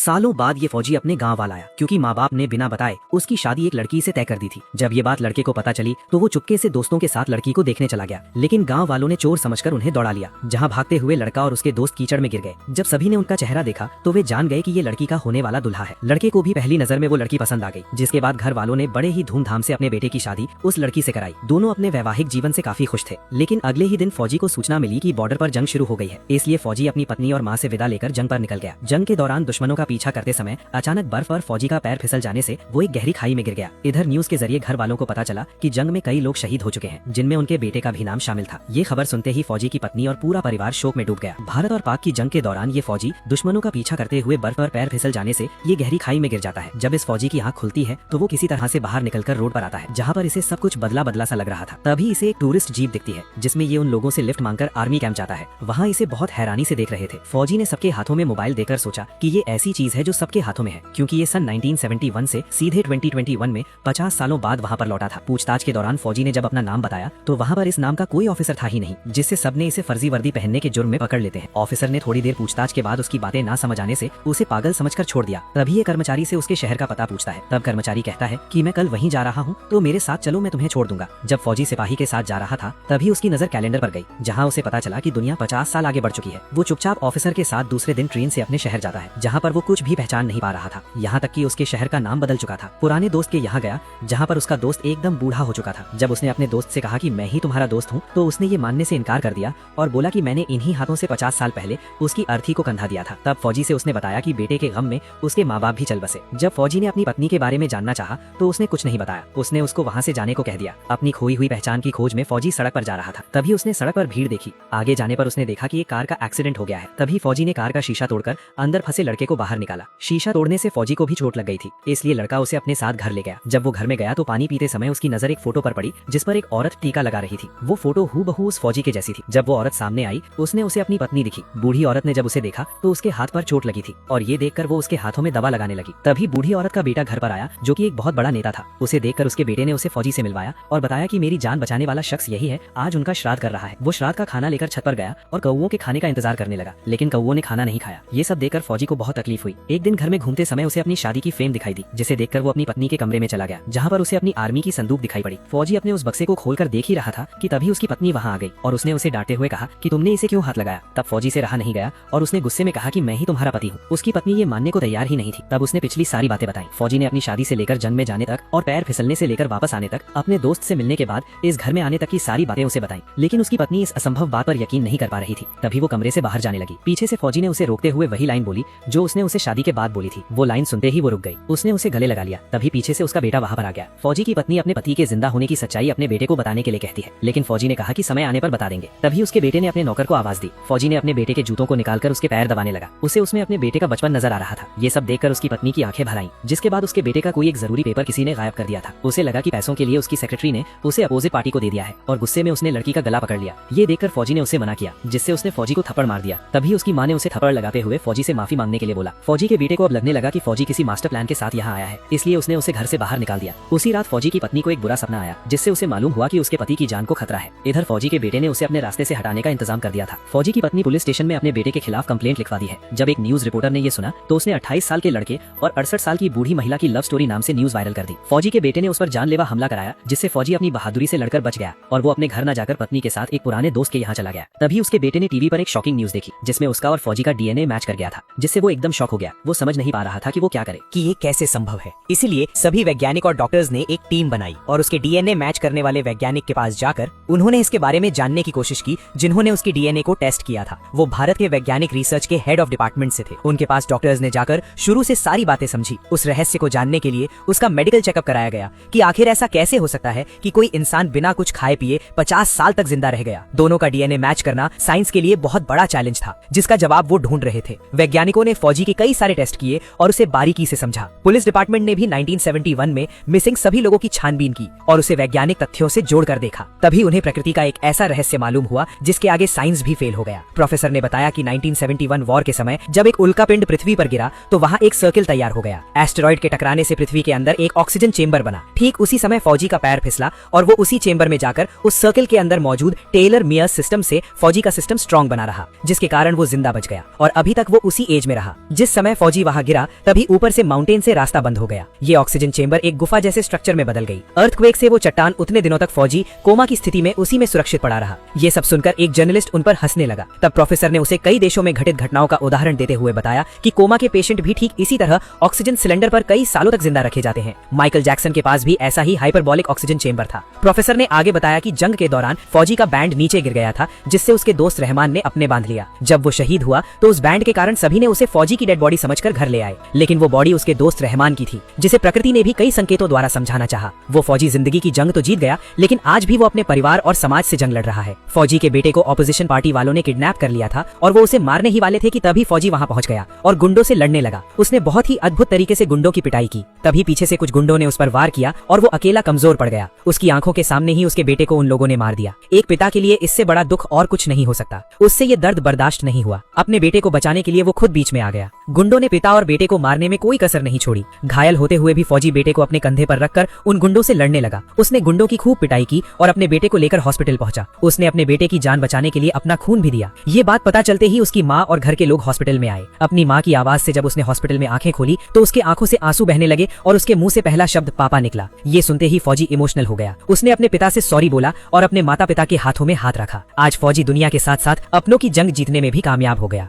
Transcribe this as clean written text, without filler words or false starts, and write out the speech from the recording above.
सालों बाद ये फौजी अपने गांव वाला आया क्योंकि माँ बाप ने बिना बताए उसकी शादी एक लड़की से तय कर दी थी। जब ये बात लड़के को पता चली तो वो चुपके से दोस्तों के साथ लड़की को देखने चला गया, लेकिन गांव वालों ने चोर समझकर उन्हें दौड़ा लिया, जहां भागते हुए लड़का और उसके दोस्त कीचड़ में गिर गए। जब सभी ने उनका चेहरा देखा तो वे जान गए कि ये लड़की का होने वाला दूल्हा है। लड़के को भी पहली नजर में वो लड़की पसंद आ गई, जिसके बाद घर वालों ने बड़े ही धूमधाम से अपने बेटे की शादी उस लड़की से कराई। दोनों अपने वैवाहिक जीवन से काफी खुश थे, लेकिन अगले ही दिन फौजी को सूचना मिली कि बॉर्डर पर जंग शुरू हो गई है। इसलिए फौजी अपनी पत्नी और माँ से विदा लेकर जंग पर निकल गया। जंग के दौरान दुश्मनों का पीछा करते समय अचानक बर्फ पर फौजी का पैर फिसल जाने से वो एक गहरी खाई में गिर गया। इधर न्यूज के जरिए घर वालों को पता चला कि जंग में कई लोग शहीद हो चुके हैं, जिनमें उनके बेटे का भी नाम शामिल था। ये खबर सुनते ही फौजी की पत्नी और पूरा परिवार शोक में डूब गया। भारत और पाक की जंग के दौरान ये फौजी दुश्मनों का पीछा करते हुए बर्फ पर पैर फिसल जाने से ये गहरी खाई में गिर जाता है। जब इस फौजी की आंख खुलती है तो वो किसी तरह से बाहर निकलकर रोड पर आता है, जहाँ पर इसे सब कुछ बदला बदला सा लग रहा था। तभी इसे एक टूरिस्ट जीप दिखती है, जिसमें ये उन लोगों से लिफ्ट मांगकर आर्मी कैंप जाता है। वहाँ इसे बहुत हैरानी से देख रहे थे। फौजी ने सबके हाथों में मोबाइल देकर सोचा कि ये ऐसी चीज है जो सबके हाथों में है, क्योंकि ये सन 1971 से सीधे 2021 में 50 सालों बाद वहाँ पर लौटा था। पूछताछ के दौरान फौजी ने जब अपना नाम बताया तो वहाँ पर इस नाम का कोई ऑफिसर था ही नहीं, जिससे सबने इसे फर्जी वर्दी पहनने के जुर्म में पकड़ लेते हैं। ऑफिसर ने थोड़ी देर पूछताछ के बाद उसकी बातें ना समझ आने से उसे पागल समझकर छोड़ दिया। तभी ये कर्मचारी से उसके शहर का पता पूछता है। तब कर्मचारी कहता है कि मैं कल वहीं जा रहा हूँ, तो मेरे साथ चलो, मैं तुम्हें छोड़ दूंगा। जब फौजी सिपाही के साथ जा रहा था तभी उसकी नजर कैलेंडर पर गई, जहाँ उसे पता चला कि दुनिया 50 साल आगे बढ़ चुकी है। वो चुपचाप ऑफिसर के साथ दूसरे दिन ट्रेन से अपने शहर जाता है, जहाँ पर वो कुछ भी पहचान नहीं पा रहा था। यहाँ तक कि उसके शहर का नाम बदल चुका था। पुराने दोस्त के यहाँ गया, जहाँ पर उसका दोस्त एकदम बूढ़ा हो चुका था। जब उसने अपने दोस्त से कहा कि मैं ही तुम्हारा दोस्त हूँ, तो उसने ये मानने से इनकार कर दिया और बोला कि मैंने इन्हीं हाथों से 50 साल पहले उसकी अर्थी को कंधा दिया था। तब फौजी से उसने बताया कि बेटे के गम में उसके माँ बाप भी चल बसे। जब फौजी ने अपनी पत्नी के बारे में जानना चाहा तो उसने कुछ नहीं बताया। उसने उसको वहाँ से जाने को कह दिया। अपनी खोई हुई पहचान की खोज में फौजी सड़क पर जा रहा था। तभी उसने सड़क पर भीड़ देखी। आगे जाने पर उसने देखा कि एक कार का एक्सीडेंट हो गया है। तभी फौजी ने कार का शीशा तोड़कर अंदर फंसे लड़के को बाहर निकाला। शीशा तोड़ने से फौजी को भी चोट लग गई थी, इसलिए लड़का उसे अपने साथ घर ले गया। जब वो घर में गया तो पानी पीते समय उसकी नजर एक फोटो पर पड़ी, जिस पर एक औरत टीका लगा रही थी। वो फोटो हूबहू उस फौजी के जैसी थी। जब वो औरत सामने आई उसने उसे अपनी पत्नी दिखी। बूढ़ी औरत ने जब उसे देखा तो उसके हाथ पर चोट लगी थी और ये देखकर वो उसके हाथों में दवा लगाने लगी। तभी बूढ़ी औरत का बेटा घर पर आया, जो कि एक बहुत बड़ा नेता था। उसे देखकर उसके बेटे ने उसे फौजी से मिलवाया और बताया कि मेरी जान बचाने वाला शख्स यही है, आज उनका श्राद्ध कर रहा है। वो श्राद्ध का खाना लेकर छत पर गया और कौओं के खाने का इंतजार करने लगा, लेकिन कौओं ने खाना नहीं खाया। ये सब देखकर फौजी को बहुत तकलीफ हुई। एक दिन घर में घूमते समय उसे अपनी शादी की फ्रेम दिखाई दी, जिसे देखकर वो अपनी पत्नी के कमरे में चला गया, जहाँ पर उसे अपनी आर्मी की संदूक दिखाई पड़ी। फौजी अपने उस बक्से को खोलकर देख ही रहा था कि तभी उसकी पत्नी वहाँ आ गई और उसने उसे डांटते हुए कहा कि तुमने इसे क्यों हाथ लगाया। तब फौजी से रहा नहीं गया और उसने गुस्से में कहा कि मैं ही तुम्हारा पति हूँ। उसकी पत्नी ये मानने को तैयार ही नहीं थी। तब उसने पिछली सारी बातें बताई। फौजी ने अपनी शादी से लेकर जंग में जाने तक और पैर फिसलने से लेकर वापस आने तक, अपने दोस्त से मिलने के बाद इस घर में आने तक की सारी बातें उसे बताई, लेकिन उसकी पत्नी इस असंभव बात पर यकीन नहीं कर पा रही थी। तभी वो कमरे से बाहर जाने लगी। पीछे से फौजी ने उसे रोकते हुए वही लाइन बोली जो उसने उसे शादी के बाद बोली थी। वो लाइन सुनते ही वो रुक गई। उसने उसे गले लगा लिया। तभी पीछे से उसका बेटा वहाँ पर आ गया। फौजी की पत्नी अपने पति के जिंदा होने की सच्चाई अपने बेटे को बताने के लिए कहती है, लेकिन फौजी ने कहा कि समय आने पर बता देंगे। तभी उसके बेटे ने अपने नौकर को आवाज दी। फौजी ने अपने बेटे के जूतों को निकालकर उसके पैर दबाने लगा। उसे उसमें अपने बेटे का बचपन नजर आ रहा था। ये सब देखकर उसकी पत्नी की आंखें भर आईं, जिसके बाद उसके बेटे का कोई एक जरूरी पेपर किसी ने गायब कर दिया था। उसे लगा कि पैसों के लिए उसकी सेक्रेटरी ने उसे अपोजिट पार्टी को दे दिया है और गुस्से में उसने लड़की का गला पकड़ लिया। ये देखकर फौजी ने उसे मना किया, जिससे उसने फौजी को थप्पड़ मार दिया। तभी उसकी माँ ने उसे थप्पड़ लगाते हुए फौजी से माफी मांगने के लिए बोला। फौजी के बेटे को अब लगने लगा कि फौजी किसी मास्टर प्लान के साथ यहाँ आया है, इसलिए उसने उसे घर से बाहर निकाल दिया। उसी रात फौजी की पत्नी को एक बुरा सपना आया, जिससे उसे मालूम हुआ कि उसके पति की जान को खतरा है। इधर फौजी के बेटे ने उसे अपने रास्ते से हटाने का इंतजाम कर दिया था। फौजी की पत्नी पुलिस स्टेशन में अपने बेटे के खिलाफ कंप्लेंट लिखवा दी है। जब एक न्यूज रिपोर्टर ने ये सुना तो उसने 28 साल के लड़के और 68 साल की बूढ़ी महिला की लव स्टोरी नाम से न्यूज वायरल कर दी। फौजी के बेटे ने उस पर जानलेवा हमला कराया, जिससे फौजी अपनी बहादुरी से लड़कर बच गया और वो अपने घर न जाकर पत्नी के साथ एक पुराने दोस्त के यहाँ चला गया। तभी उसके बेटे ने टीवी पर एक शॉकिंग न्यूज देखी, जिसमें उसका और फौजी का डीएनए मैच कर गया था, जिससे वो एकदम शॉक हो गया। वो समझ नहीं पा रहा था कि वो क्या करे, कि ये कैसे संभव है। इसीलिए सभी वैज्ञानिक और डॉक्टर्स ने एक टीम बनाई और उसके डीएनए मैच करने वाले वैज्ञानिक के पास जाकर उन्होंने इसके बारे में जानने की कोशिश की, जिन्होंने उसके डीएनए को टेस्ट किया था। वो भारत के वैज्ञानिक रिसर्च के हेड ऑफ डिपार्टमेंट से थे। उनके पास डॉक्टर्स ने जाकर शुरू से सारी बातें समझी। उस रहस्य को जानने के लिए उसका मेडिकल चेकअप कराया गया कि आखिर ऐसा कैसे हो सकता है कि कोई इंसान बिना कुछ खाए पिए 50 साल तक जिंदा रह गया। दोनों का डीएनए मैच करना साइंस के लिए बहुत बड़ा चैलेंज था, जिसका जवाब वो ढूंढ रहे थे। वैज्ञानिकों ने फौजी के कई सारे टेस्ट किए और उसे बारीकी से समझा। पुलिस डिपार्टमेंट ने भी 1971 में मिसिंग सभी लोगों की छानबीन की और उसे वैज्ञानिक तथ्यों से जोड़कर देखा। तभी उन्हें प्रकृति का एक ऐसा रहस्य मालूम हुआ जिसके आगे साइंस भी फेल हो गया। प्रोफेसर ने बताया कि 1971 वॉर के समय जब एक उल्कापिंड पृथ्वी पर गिरा तो वहाँ एक सर्किल तैयार हो गया। एस्टेरॉइड के टकराने से पृथ्वी के अंदर एक ऑक्सीजन चेंबर बना। ठीक उसी समय फौजी का पैर फिसला और वो उसी चेंबर में जाकर उस सर्किल के अंदर मौजूद टेलर मियर्स सिस्टम से फौजी का सिस्टम स्ट्रॉन्ग बना रहा, जिसके कारण वो जिंदा बच गया और अभी तक वो उसी एज में रहा जिस समय फौजी वहाँ गिरा तभी ऊपर से माउंटेन से रास्ता बंद हो गया। ये ऑक्सीजन चेंबर एक गुफा जैसे स्ट्रक्चर में बदल गई। अर्थक्वेक से वो चट्टान उतने दिनों तक फौजी कोमा की स्थिति में उसी में सुरक्षित पड़ा रहा। ये सब सुनकर एक जर्नलिस्ट उन पर हंसने लगा। तब प्रोफेसर ने उसे कई देशों में घटित घटनाओं का उदाहरण देते हुए बताया कि कोमा के पेशेंट भी ठीक इसी तरह ऑक्सीजन सिलेंडर पर कई सालों तक जिंदा रखे जाते हैं। माइकल जैक्सन के पास भी ऐसा ही हाइपरबॉलिक ऑक्सीजन चेंबर था। प्रोफेसर ने आगे बताया कि जंग के दौरान फौजी का बैंड नीचे गिर गया था, जिससे उसके दोस्त रहमान ने अपने बांध लिया। जब वो शहीद हुआ तो उस बैंड के कारण सभी ने उसे फौजी की डेड बॉडी समझकर घर ले आए, लेकिन वो बॉडी उसके दोस्त रहमान की थी, जिसे प्रकृति ने भी कई संकेतों द्वारा समझाना चाहा। वो फौजी जिंदगी की जंग तो जीत गया, लेकिन आज भी वो अपने परिवार और समाज से जंग लड़ रहा है। फौजी के बेटे को ऑपोजिशन पार्टी वालों ने किडनैप कर लिया था और वो उसे मारने ही वाले थे कि तभी फौजी वहां पहुंच गया और गुंडों से लड़ने लगा। उसने बहुत ही अद्भुत तरीके से गुंडों की पिटाई की। तभी पीछे से कुछ गुंडों ने उस पर वार किया और वो अकेला कमजोर पड़ गया। उसकी आंखों के सामने ही उसके बेटे को उन लोगों ने मार दिया। एक पिता के लिए इससे बड़ा दुख और कुछ नहीं हो सकता। उससे ये दर्द बर्दाश्त नहीं हुआ। अपने बेटे को बचाने के लिए वो खुद बीच में आ गया। गुंडों ने पिता और बेटे को मारने में कोई कसर नहीं छोड़ी। घायल होते हुए भी फौजी बेटे को अपने कंधे पर रखकर उन गुंडों से लड़ने लगा। उसने गुंडों की खूब पिटाई की और अपने बेटे को लेकर हॉस्पिटल पहुंचा। उसने अपने बेटे की जान बचाने के लिए अपना खून भी दिया। ये बात पता चलते ही उसकी माँ और घर के लोग हॉस्पिटल में आए। अपनी माँ की आवाज से जब उसने हॉस्पिटल में आंखें खोली तो उसके आंखों से आंसू बहने लगे और उसके मुंह से पहला शब्द पापा निकला। ये सुनते ही फौजी इमोशनल हो गया। उसने अपने पिता से सॉरी बोला और अपने माता पिता के हाथों में हाथ रखा। आज फौजी दुनिया के साथ साथ अपनों की जंग जीतने में भी कामयाब हो गया।